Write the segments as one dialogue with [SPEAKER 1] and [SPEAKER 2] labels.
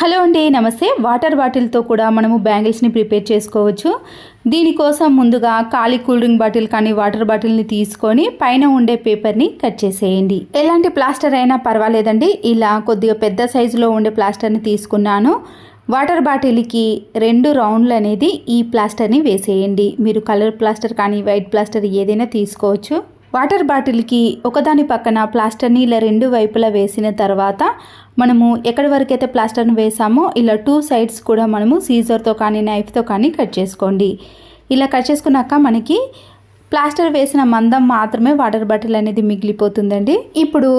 [SPEAKER 1] Hello అండి, నమస్తే. Water బాటిల్తో కూడా మనము బ్యాంగిల్స్ని ప్రిపేర్ చేసుకోవచ్చు. దీనికోసం ముందుగా ఖాళీ కూల్ డ్రింక్ బాటిల్ కానీ వాటర్ బాటిల్ని తీసుకొని పైన ఉండే పేపర్ని కట్ చేసేయండి. ఎలాంటి ప్లాస్టర్ అయినా పర్వాలేదండి. ఇలా కొద్దిగా పెద్ద సైజులో ఉండే ప్లాస్టర్ని తీసుకున్నాను. వాటర్ బాటిల్కి 2 రౌండ్లు అనేది ఈ ప్లాస్టర్ని వేసేయండి. మీరు కలర్ ప్లాస్టర్ కానీ వైట్ ప్లాస్టర్ ఏదైనా తీసుకోవచ్చు. వాటర్ బాటిల్కి ఒకదాని పక్కన ప్లాస్టర్ని ఇలా 2 వైపులా వేసిన తర్వాత మనము ఎక్కడి వరకు అయితే ప్లాస్టర్ని వేసామో ఇలా 2 సైడ్స్ కూడా మనము సీజర్తో కానీ నైఫ్తో కానీ కట్ చేసుకోండి. ఇలా కట్ చేసుకున్నాక మనకి ప్లాస్టర్ వేసిన మందం మాత్రమే వాటర్ బాటిల్ అనేది మిగిలిపోతుందండి. ఇప్పుడు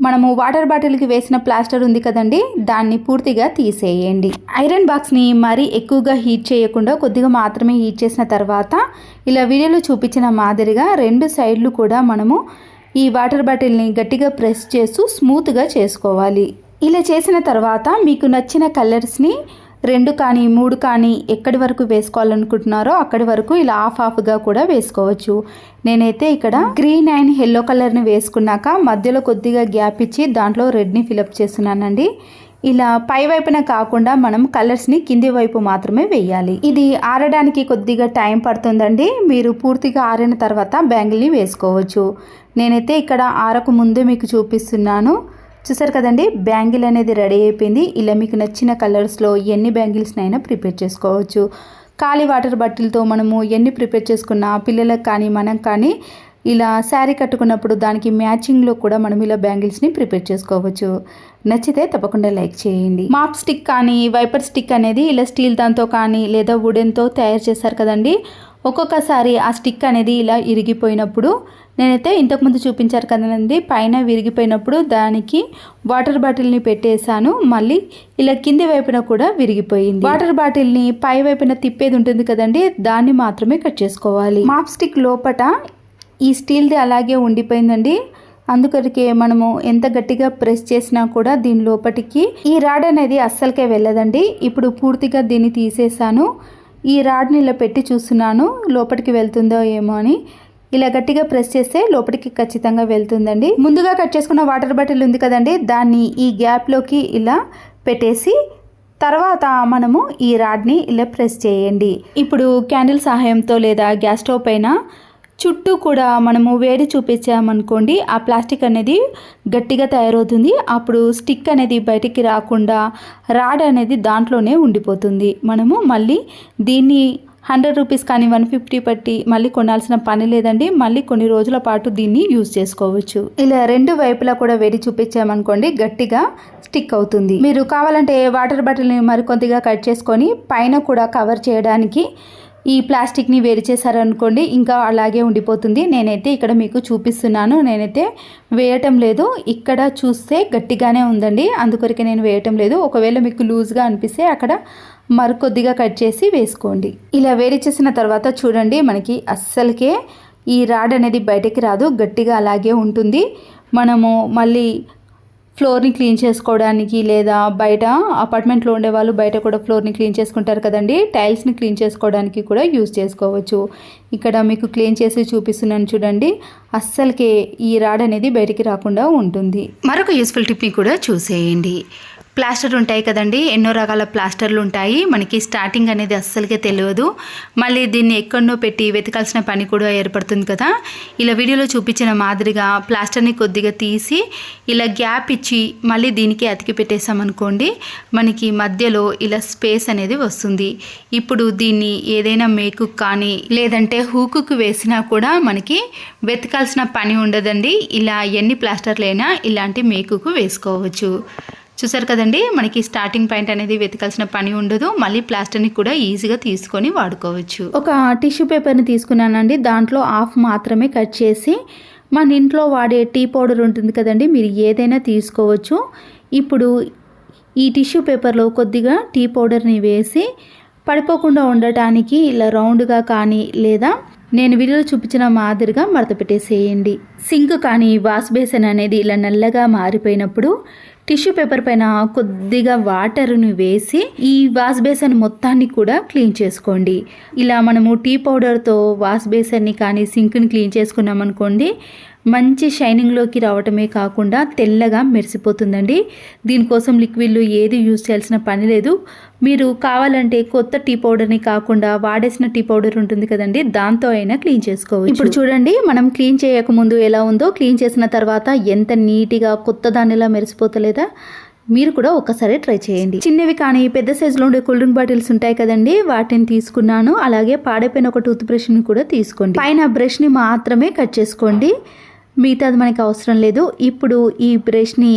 [SPEAKER 1] మనము వాటర్ బాటిల్కి వేసిన ప్లాస్టర్ ఉంది కదండి, దాన్ని పూర్తిగా తీసేయండి. ఐరన్ బాక్స్ని మరీ ఎక్కువగా హీట్ చేయకుండా కొద్దిగా మాత్రమే హీట్ చేసిన తర్వాత ఇలా వీడియోలో చూపించిన మాదిరిగా 2 సైడ్లు కూడా మనము ఈ వాటర్ బాటిల్ని గట్టిగా ప్రెస్ చేస్తూ స్మూత్గా చేసుకోవాలి. ఇలా చేసిన తర్వాత మీకు నచ్చిన కలర్స్ని 2 కానీ 3 కానీ ఎక్కడి వరకు వేసుకోవాలనుకుంటున్నారో అక్కడి వరకు ఇలా హాఫ్గా కూడా వేసుకోవచ్చు. నేనైతే ఇక్కడ గ్రీన్ అండ్ ఎల్లో కలర్ని వేసుకున్నాక మధ్యలో కొద్దిగా గ్యాప్ ఇచ్చి దాంట్లో రెడ్ని ఫిలప్ చేస్తున్నానండి. ఇలా పై వైపున కాకుండా మనం కలర్స్ని కింది వైపు మాత్రమే వేయాలి. ఇది ఆరడానికి కొద్దిగా టైం పడుతుందండి. మీరు పూర్తిగా ఆరిన తర్వాత బ్యాంగిల్ని వేసుకోవచ్చు. నేనైతే ఇక్కడ ఆరకు ముందే మీకు చూపిస్తున్నాను. చూసారు కదండి, బ్యాంగిల్ అనేది రెడీ అయిపోయింది. ఇలా మీకు నచ్చిన కలర్స్లో ఎన్ని బ్యాంగిల్స్నైనా ప్రిపేర్ చేసుకోవచ్చు. ఖాళీ వాటర్ బాటిల్తో మనము ఎన్ని ప్రిపేర్ చేసుకున్నా పిల్లలకు కానీ మనం కానీ ఇలా శారీ కట్టుకున్నప్పుడు దానికి మ్యాచింగ్లో కూడా మనం ఇలా బ్యాంగిల్స్ని ప్రిపేర్ చేసుకోవచ్చు. నచ్చితే తప్పకుండా లైక్ చేయండి. మాప్ స్టిక్ కానీ వైపర్ స్టిక్ అనేది ఇలా స్టీల్ దాంతో కానీ లేదా వుడెన్తో తయారు చేస్తారు కదండి. ఒక్కొక్కసారి ఆ స్టిక్ అనేది ఇలా ఇరిగిపోయినప్పుడు నేనైతే ఇంతకుముందు చూపించారు కదండి, పైన విరిగిపోయినప్పుడు దానికి వాటర్ బాటిల్ని పెట్టేశాను. మళ్ళీ ఇలా కింది వైపున కూడా విరిగిపోయింది. వాటర్ బాటిల్ని పై వైపున తిప్పేది ఉంటుంది కదండి, దాన్ని మాత్రమే కట్ చేసుకోవాలి. మాప్ స్టిక్ లోపట ఈ స్టీల్ది అలాగే ఉండిపోయిందండి. అందుకొరకే మనము ఎంత గట్టిగా ప్రెస్ చేసినా కూడా దీని లోపటికి ఈ రాడ్ అనేది అస్సలకే వెళ్ళదండి. ఇప్పుడు పూర్తిగా దీన్ని తీసేసాను. ఈ రాడ్ని ఇలా పెట్టి చూస్తున్నాను లోపలికి వెళ్తుందో ఏమో అని. ఇలా గట్టిగా ప్రెస్ చేస్తే లోపలికి ఖచ్చితంగా వెళ్తుందండి. ముందుగా కట్ చేసుకున్న వాటర్ బాటిల్ ఉంది కదండి, దాన్ని ఈ గ్యాప్లోకి ఇలా పెట్టేసి తర్వాత మనము ఈ రాడ్ని ఇలా ప్రెస్ చేయండి. ఇప్పుడు క్యాండిల్ సహాయంతో లేదా గ్యాస్ స్టవ్ పైన చుట్టూ కూడా మనము వేడి చూపించామనుకోండి, ఆ ప్లాస్టిక్ అనేది గట్టిగా తయారవుతుంది. అప్పుడు స్టిక్ అనేది బయటికి రాకుండా రాడ్ అనేది దాంట్లోనే ఉండిపోతుంది. మనము మళ్ళీ దీన్ని 100 రూపీస్ కానీ 150 పట్టి మళ్ళీ కొనాల్సిన పని లేదండి. మళ్ళీ కొన్ని రోజుల పాటు దీన్ని యూజ్ చేసుకోవచ్చు. ఇలా 2 వైపులా కూడా వేడి చూపించామనుకోండి, గట్టిగా స్టిక్ అవుతుంది. మీరు కావాలంటే వాటర్ బాటిల్ని మరికొద్దిగా కట్ చేసుకొని పైన కూడా కవర్ చేయడానికి ఈ ప్లాస్టిక్ని వేడి చేశారనుకోండి, ఇంకా అలాగే ఉండిపోతుంది. నేనైతే ఇక్కడ మీకు చూపిస్తున్నాను. నేనైతే వేయటం లేదు. ఇక్కడ చూస్తే గట్టిగానే ఉందండి, అందుకొరకే నేను వేయటం లేదు. ఒకవేళ మీకు లూజ్గా అనిపిస్తే అక్కడ మరికొద్దిగా కట్ చేసి వేసుకోండి. ఇలా వేడి చేసిన తర్వాత చూడండి, మనకి అస్సలకే ఈ రాడ్ అనేది బయటకి రాదు, గట్టిగా అలాగే ఉంటుంది. మనము మళ్ళీ ఫ్లోర్ని క్లీన్ చేసుకోవడానికి లేదా బయట అపార్ట్మెంట్లో ఉండే వాళ్ళు బయట కూడా ఫ్లోర్ని క్లీన్ చేసుకుంటారు కదండి, టైల్స్ని క్లీన్ చేసుకోవడానికి కూడా యూజ్ చేసుకోవచ్చు. ఇక్కడ మీకు క్లీన్ చేసి చూపిస్తున్నాను చూడండి, అస్సలకే ఈ రాడ్ అనేది బయటికి రాకుండా ఉంటుంది. మరొక యూస్ఫుల్ టిప్ని కూడా చూసేయండి. ప్లాస్టర్ ఉంటాయి కదండి, ఎన్నో రకాల ప్లాస్టర్లు ఉంటాయి. మనకి స్టార్టింగ్ అనేది అస్సలకే తెలియదు. మళ్ళీ దీన్ని ఎక్కడనో పెట్టి వెతకాల్సిన పని కూడా ఏర్పడుతుంది కదా. ఇలా వీడియోలో చూపించిన మాదిరిగా ప్లాస్టర్ని కొద్దిగా తీసి ఇలా గ్యాప్ ఇచ్చి మళ్ళీ దీనికి అతికి పెట్టేసామనుకోండి, మనకి మధ్యలో ఇలా స్పేస్ అనేది వస్తుంది. ఇప్పుడు దీన్ని ఏదైనా మేకు కానీ లేదంటే హూకుకు వేసినా కూడా మనకి వెతకాల్సిన పని ఉండదండి. ఇలా ఎన్ని ప్లాస్టర్లైనా ఇలాంటి మేకుకు వేసుకోవచ్చు. చూసారు కదండి, మనకి స్టార్టింగ్ పాయింట్ అనేది వెతకాల్సిన పని ఉండదు. మళ్ళీ ప్లాస్టర్ని కూడా ఈజీగా తీసుకొని వాడుకోవచ్చు. ఒక టిష్యూ పేపర్ని తీసుకున్నానండి, దాంట్లో హాఫ్ మాత్రమే కట్ చేసి మన ఇంట్లో వాడే టీ పౌడర్ ఉంటుంది కదండి, మీరు ఏదైనా తీసుకోవచ్చు. ఇప్పుడు ఈ టిష్యూ పేపర్లో కొద్దిగా టీ పౌడర్ని వేసి పడిపోకుండా ఉండటానికి ఇలా రౌండ్గా కానీ లేదా నేను వీడియోలో చూపించిన మాదిరిగా మడత పెట్టేసేయండి. సింక్ కానీ వాష్ బేసిన్ అనేది ఇలా నల్లగా మారిపోయినప్పుడు టిష్యూ పేపర్ పైన కొద్దిగా వాటర్ని వేసి ఈ వాష్ బేసిన్ మొత్తాన్ని కూడా క్లీన్ చేసుకోండి. ఇలా మనము టీ పౌడర్తో వాష్ బేసిన్ని కానీ సింక్ని క్లీన్ చేసుకున్నాం అనుకోండి, మంచి షైనింగ్లోకి రావటమే కాకుండా తెల్లగా మెరిసిపోతుందండి. దీనికోసం లిక్విడ్లు ఏది యూజ్ చేయాల్సిన పని లేదు. మీరు కావాలంటే కొత్త టీ పౌడర్ని కాకుండా వాడేసిన టీ పౌడర్ ఉంటుంది కదండి, దాంతో అయినా క్లీన్ చేసుకోవచ్చు. ఇప్పుడు చూడండి, మనం క్లీన్ చేయకముందు ఎలా ఉందో, క్లీన్ చేసిన తర్వాత ఎంత నీట్గా కొత్త దానిలా మెరిసిపోతలేదా? మీరు కూడా ఒక్కసారి ట్రై చేయండి. చిన్నవి కానీ పెద్ద సైజులో ఉండే కూల్ డ్రింక్ బాటిల్స్ ఉంటాయి కదండి, వాటిని తీసుకున్నాను. అలాగే పాడైపోయిన ఒక టూత్ బ్రష్ని కూడా తీసుకోండి. పైన బ్రష్ని మాత్రమే కట్ చేసుకోండి, మిగతాది మనకి అవసరం లేదు. ఇప్పుడు ఈ బ్రష్ని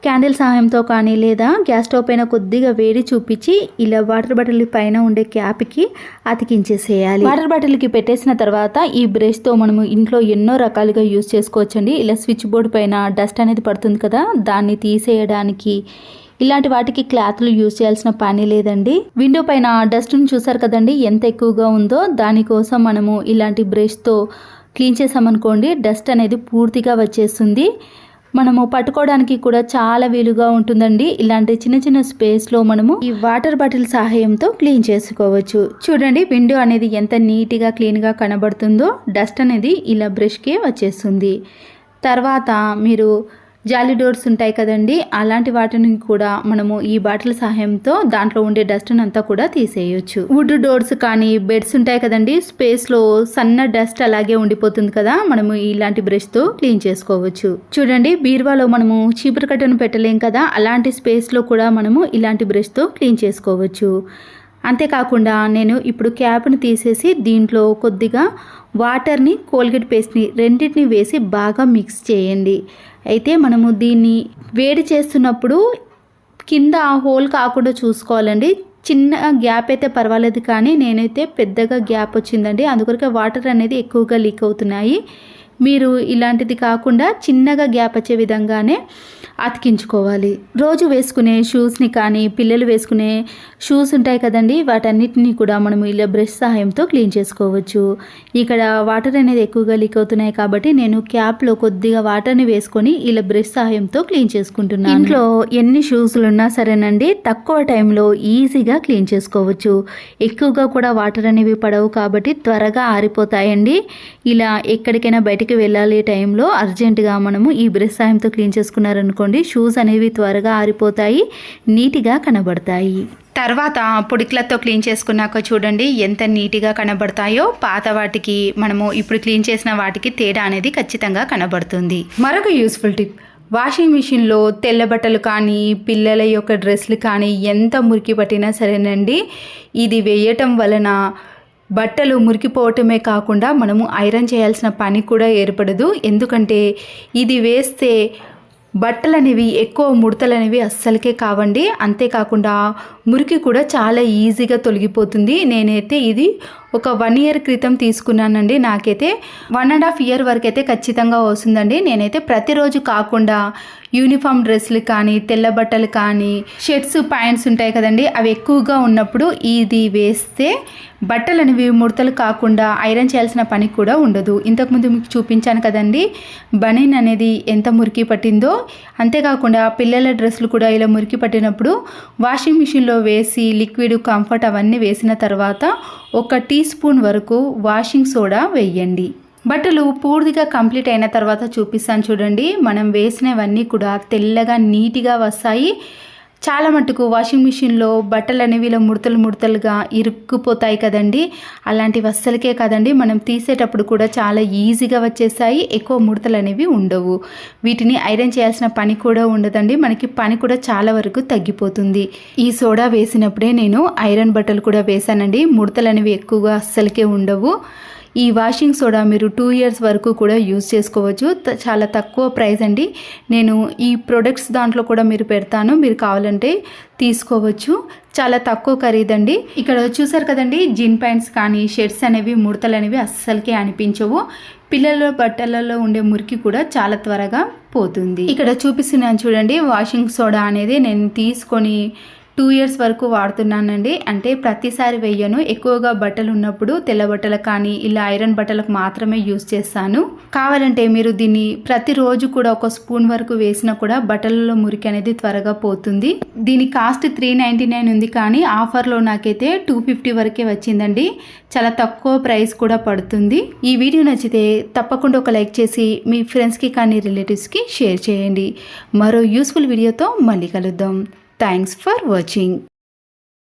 [SPEAKER 1] క్యాండిల్ సహాయంతో కానీ లేదా గ్యాస్ స్టవ్ పైన కొద్దిగా వేడి చూపించి ఇలా వాటర్ బాటిల్ పైన ఉండే క్యాప్కి అతికించేసేయాలి. వాటర్ బాటిల్కి పెట్టేసిన తర్వాత ఈ బ్రష్తో మనము ఇంట్లో ఎన్నో రకాలుగా యూజ్ చేసుకోవచ్చండి. ఇలా స్విచ్ బోర్డ్ పైన డస్ట్ అనేది పడుతుంది కదా, దాన్ని తీసేయడానికి ఇలాంటి వాటికి క్లాత్లు యూజ్ చేయాల్సిన పని లేదండి. విండో పైన డస్ట్ని చూసారు కదండి ఎంత ఎక్కువగా ఉందో, దానికోసం మనము ఇలాంటి బ్రష్తో క్లీన్ చేసామనుకోండి డస్ట్ అనేది పూర్తిగా వచ్చేస్తుంది. మనము పట్టుకోవడానికి కూడా చాలా వీలుగా ఉంటుందండి. ఇలాంటి చిన్న చిన్న స్పేస్లో మనము ఈ వాటర్ బాటిల్ సహాయంతో క్లీన్ చేసుకోవచ్చు. చూడండి, విండో అనేది ఎంత నీట్గా క్లీన్గా కనబడుతుందో, డస్ట్ అనేది ఇలా బ్రష్కి వచ్చేస్తుంది. తర్వాత మీరు జాలీ డోర్స్ ఉంటాయి కదండి, అలాంటి వాటిని కూడా మనము ఈ బాటిల్ సహాయంతో దాంట్లో ఉండే డస్ట్ అంతా కూడా తీసేయచ్చు. వుడ్ డోర్స్ కానీ బెడ్స్ ఉంటాయి కదండి, స్పేస్లో సన్న డస్ట్ అలాగే ఉండిపోతుంది కదా, మనము ఇలాంటి బ్రష్తో క్లీన్ చేసుకోవచ్చు. చూడండి, బీరువాలో మనము చీపురు కట్టను పెట్టలేం కదా, అలాంటి స్పేస్లో కూడా మనము ఇలాంటి బ్రష్తో క్లీన్ చేసుకోవచ్చు. అంతేకాకుండా నేను ఇప్పుడు క్యాప్ని తీసేసి దీంట్లో కొద్దిగా వాటర్ని కోల్గేట్ పేస్ట్ని రెండింటిని వేసి బాగా మిక్స్ చేయండి. అయితే మనము దీన్ని వేడి చేస్తున్నప్పుడు కింద హోల్ కాకుండా చూసుకోవాలండి. చిన్న గ్యాప్ అయితే పర్వాలేదు, కానీ నేనైతే పెద్దగా గ్యాప్ వచ్చిందండి, అందుకొరకే వాటర్ అనేది ఎక్కువగా లీక్ అవుతున్నాయి. మీరు ఇలాంటిది కాకుండా చిన్నగా గ్యాప్ వచ్చే విధంగానే అతికించుకోవాలి. రోజు వేసుకునే షూస్ని కానీ పిల్లలు వేసుకునే షూస్ ఉంటాయి కదండి, వాటన్నిటిని కూడా మనము ఇలా బ్రష్ సహాయంతో క్లీన్ చేసుకోవచ్చు. ఇక్కడ వాటర్ అనేది ఎక్కువగా లీక్ అవుతున్నాయి కాబట్టి నేను క్యాప్లో కొద్దిగా వాటర్ని వేసుకొని ఇలా బ్రష్ సహాయంతో క్లీన్ చేసుకుంటున్నాను. ఇంట్లో ఎన్ని షూస్లు ఉన్నా సరేనండి, తక్కువ టైంలో ఈజీగా క్లీన్ చేసుకోవచ్చు. ఎక్కువగా కూడా వాటర్ అనేవి పడవు కాబట్టి త్వరగా ఆరిపోతాయండి. ఇలా ఎక్కడికైనా బయటికి వెళ్ళాలి టైంలో అర్జెంటుగా మనము ఈ బ్రష్ సహాయంతో క్లీన్ చేసుకున్నారనుకోండి, షూస్ అనేవి త్వరగా ఆరిపోతాయి, నీట్గా కనబడతాయి. తర్వాత పొడిక్లతో క్లీన్ చేసుకున్నాక చూడండి ఎంత నీట్గా కనబడతాయో. పాత వాటికి మనము ఇప్పుడు క్లీన్ చేసిన వాటికి తేడా అనేది ఖచ్చితంగా కనబడుతుంది. మరొక యూస్ఫుల్ టిప్, వాషింగ్ మిషన్లో తెల్ల బట్టలు కానీ పిల్లల యొక్క డ్రెస్లు కానీ ఎంత మురికి పట్టినా సరేనండి, ఇది వేయటం వలన బట్టలు మురికిపోవటమే కాకుండా మనము ఐరన్ చేయాల్సిన పని కూడా ఏర్పడదు. ఎందుకంటే ఇది వేస్తే బట్టలు అనేవి ఎక్కువ ముడతలు అనేవి అస్సలకే కావండి. అంతేకాకుండా మురికి కూడా చాలా ఈజీగా తొలగిపోతుంది. నేనైతే ఇది ఒక 1 year క్రితం తీసుకున్నానండి. నాకైతే 1.5 year వరకు అయితే ఖచ్చితంగా వస్తుందండి. నేనైతే ప్రతిరోజు కాకుండా యూనిఫామ్ డ్రెస్సులు కానీ తెల్ల బట్టలు కానీ షర్ట్స్ ప్యాంట్స్ ఉంటాయి కదండి, అవి ఎక్కువగా ఉన్నప్పుడు ఇది వేస్తే బట్టలు అనేవి ముడతలు కాకుండా ఐరన్ చేయాల్సిన పని కూడా ఉండదు. ఇంతకుముందు మీకు చూపించాను కదండి బనీన్ అనేది ఎంత మురికి పట్టిందో. అంతేకాకుండా పిల్లల డ్రెస్సులు కూడా ఇలా మురికి పట్టినప్పుడు వాషింగ్ మిషన్లో వేసి లిక్విడ్ కంఫర్ట్ అవన్నీ వేసిన తర్వాత 1 teaspoon వరకు వాషింగ్ సోడా వేయండి. బట్టలు పూర్తిగా కంప్లీట్ అయిన తర్వాత చూపిస్తాను చూడండి. మనం వేసినవన్నీ కూడా తెల్లగా నీట్గా వస్తాయి. చాలా మట్టుకు వాషింగ్ మిషన్లో బట్టలు అనేవి ఇలా ముడతలుగా ఇరుక్కుపోతాయి కదండి, అలాంటివి అస్సలకే కాదండి, మనం తీసేటప్పుడు కూడా చాలా ఈజీగా వచ్చేసాయి. ఎక్కువ ముడతలు అనేవి ఉండవు. వీటిని ఐరన్ చేయాల్సిన పని కూడా ఉండదండి. మనకి పని కూడా చాలా వరకు తగ్గిపోతుంది. ఈ సోడా వేసినప్పుడే నేను ఐరన్ బట్టలు కూడా వేసానండి. ముడతలు అనేవి ఎక్కువగా అస్సలకే ఉండవు. ఈ వాషింగ్ సోడా మీరు 2 years వరకు కూడా యూజ్ చేసుకోవచ్చు. చాలా తక్కువ ప్రైస్ అండి. నేను ఈ ప్రొడక్ట్స్ దాంట్లో కూడా మీరు పెడతాను, మీరు కావాలంటే తీసుకోవచ్చు. చాలా తక్కువ ఖరీదండి. ఇక్కడ చూసారు కదండి, జీన్ ప్యాంట్స్ కానీ షర్ట్స్ అనేవి ముడతలు అనేవి అస్సలకే అనిపించవు. పిల్లల బట్టలలో ఉండే మురికి కూడా చాలా త్వరగా పోతుంది. ఇక్కడ చూపిస్తున్నాను చూడండి, వాషింగ్ సోడా అనేది నేను తీసుకొని 2 ఇయర్స్ వరకు వాడుతున్నానండి. అంటే ప్రతిసారి వెయ్యను, ఎక్కువగా బట్టలు ఉన్నప్పుడు తెల్ల బట్టలకు కానీ ఇలా ఐరన్ బట్టలకు మాత్రమే యూస్ చేస్తాను. కావాలంటే మీరు దీన్ని ప్రతిరోజు కూడా ఒక స్పూన్ వరకు వేసినా కూడా బట్టలలో మురికి అనేది త్వరగా పోతుంది. దీని కాస్ట్ 399 ఉంది, కానీ ఆఫర్లో నాకైతే 250 వరకే వచ్చిందండి. చాలా తక్కువ ప్రైస్ కూడా పడుతుంది. ఈ వీడియో నచ్చితే తప్పకుండా ఒక లైక్ చేసి మీ ఫ్రెండ్స్కి కానీ రిలేటివ్స్కి షేర్ చేయండి. మరో యూస్ఫుల్ వీడియోతో మళ్ళీ కలుద్దాం. Thanks for watching.